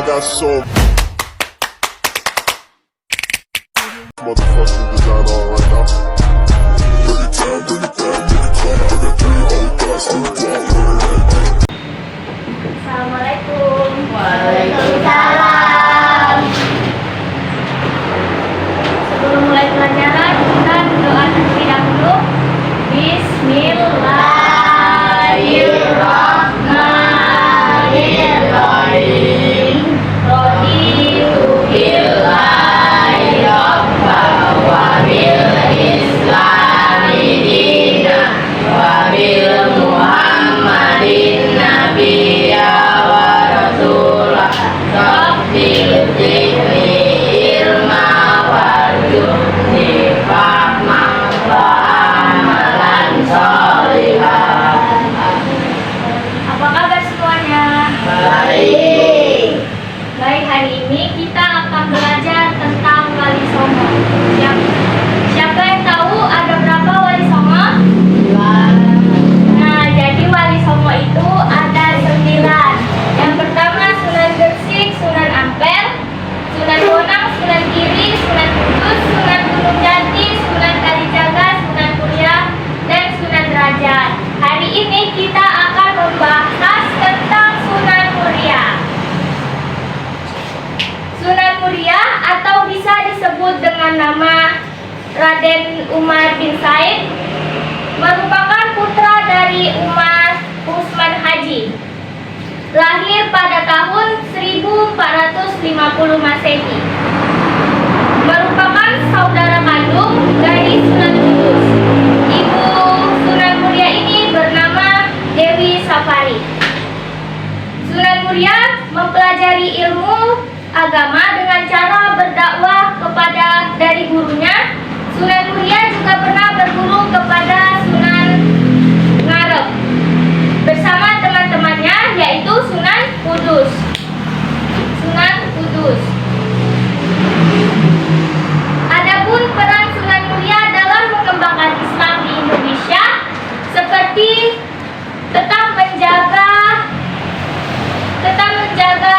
got so motherfucking design on right now. Bring it down, bring it down, bring it down. I got 3 old guys to walk. Assalamualaikum. Waalaikumsalam. Sebelum mulai pelajaran, kita berdoa terlebih dahulu. Bismillahirrahmanirrahim. Raditu billahi rabban wa bil islami dinan wa bil muhammadin nabiyya wa rasulah. Rabbil zikri ilma warzuqni fahma wa amalan sholihan. Apa kabar semuanya? Baik. Baik, hari ini kita akan belajar tentang wali songo. Siapa yang tahu ada berapa wali songo? Nah, jadi wali songo itu ada 9. Yang pertama Sunan Gresik, Sunan Ampel, Sunan Bonang, Sunan Giri, Sunan Kudus, Sunan Gunung Jati, Sunan Kalijaga, Sunan Muria, dan Sunan Derajat. Hari ini kita akan membahas tentang Sunan Muria. Sunan Muria atau bisa disebut dengan nama Raden Umar bin Said merupakan putra dari Umar Usman Haji. Lahir pada tahun 1450 Masehi. Merupakan saudara kandung dari Sunan Kudus. Ibu Sunan Muria ini bernama Dewi Safari. Sunan Muria mempelajari ilmu agama dengan cara berdakwah kepada dari gurunya. Sunan Muria juga pernah berguru kepada Sunan Ngarep bersama teman-temannya, yaitu Sunan Kudus. Sunan Kudus. Adapun peran Sunan Muria dalam mengembangkan Islam di Indonesia seperti tetap menjaga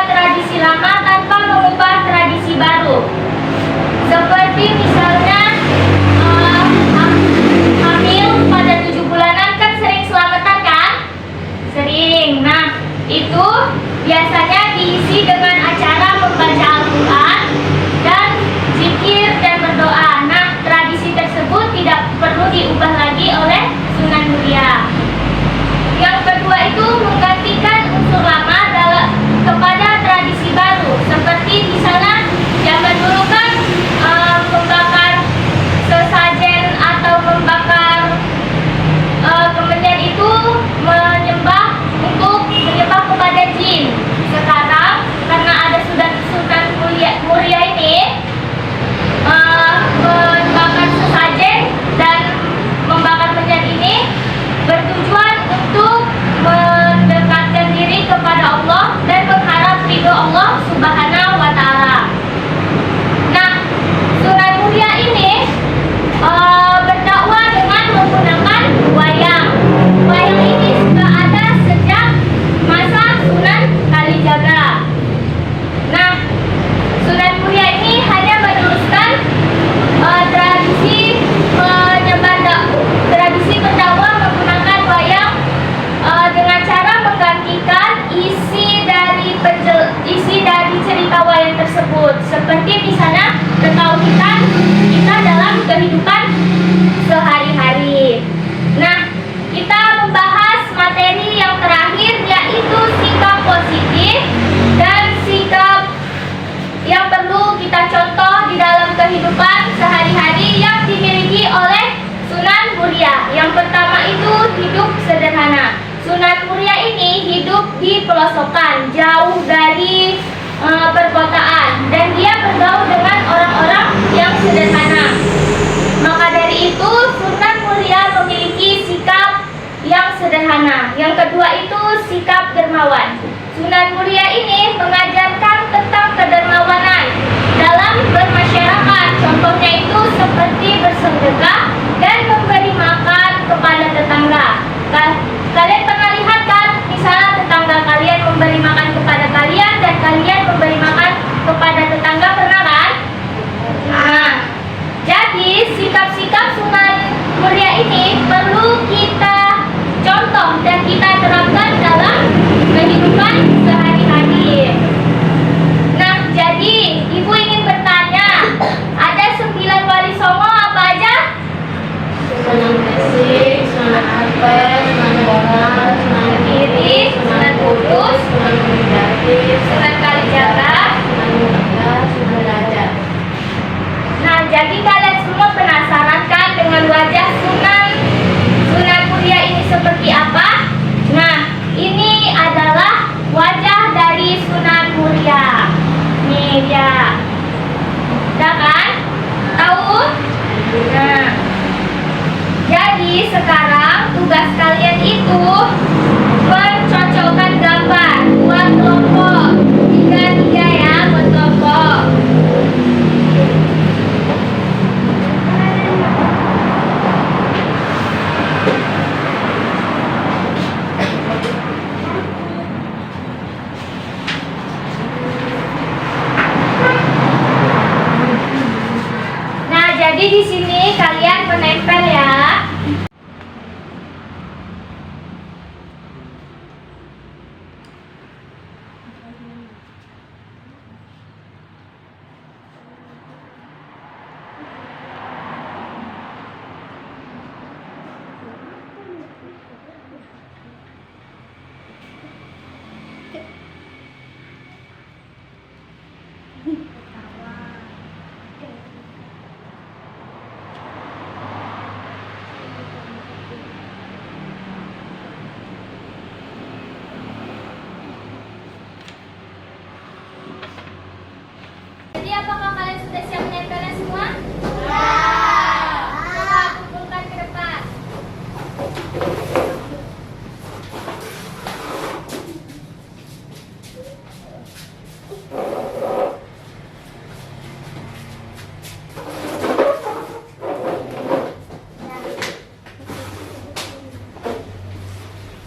tradisi lama tanpa mengubah tradisi baru. Seperti misalnya hamil pada 7 bulanan kan sering selamatan kan? Sering. Nah, itu biasanya diisi dengan acara membaca Al-Quran dan zikir dan berdoa. Nah, tradisi tersebut tidak perlu diubah lagi oleh Sunan Muria. Yang kedua itu menggantikan unsur lama kepada tradisi baru. Seperti di sana zaman dulu kan membakar sesajen atau membakar kemenyan itu menyembah kepada jin. Sekarang karena ada Sunan Muria ini membakar sesajen dan membakar kemenyan ini bertujuan untuk mendekatkan diri kepada Allah dan mengharap ridho Allah Subhanahu wa Ta'ala. Nah, Sunan Muria ini berdakwah dengan menggunakan wayang. Wayang ini sudah ada sejak masa Sunan Kalijaga. Nah, Sunan Muria ini hanya meneruskan tradisi berdakwah menggunakan wayang dengan cara menggantikan isi dari cerita wayang tersebut. Seperti di sana ketahuan kita dalam kehidupan sehari-hari. Nah, kita membahas materi yang terakhir, yaitu sikap positif dan sikap yang perlu kita contoh di dalam kehidupan sehari-hari yang dimiliki oleh Sunan Muria. Yang pertama itu hidup sederhana. Sunan Muria ini hidup di pelosok,an jauh dari perkotaan, dan dia bergaul dengan orang-orang yang sederhana. Maka dari itu Sunan Muria memiliki sikap yang sederhana. Yang kedua itu sikap dermawan. Sunan Muria ini mengajarkan tentang kedermawanan dalam bermasyarakat. Contohnya itu seperti bersedekah dan memberi makan kepada tetangga. Kalian pernah lihat kan, misalnya tetangga kalian memberi makan kepada kalian dan kalian memberi makan Jadi di sini kalian menempel ya. Jadi apakah kalian sudah siap menempelnya semua? Ya. Coba kumpulkan ke depan.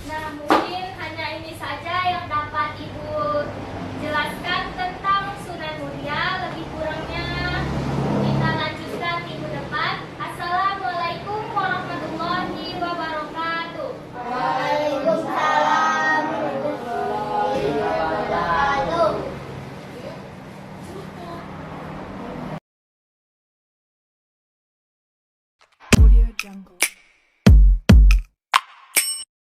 Nah, mungkin hanya ini saja yang dapat Ibu jelaskan.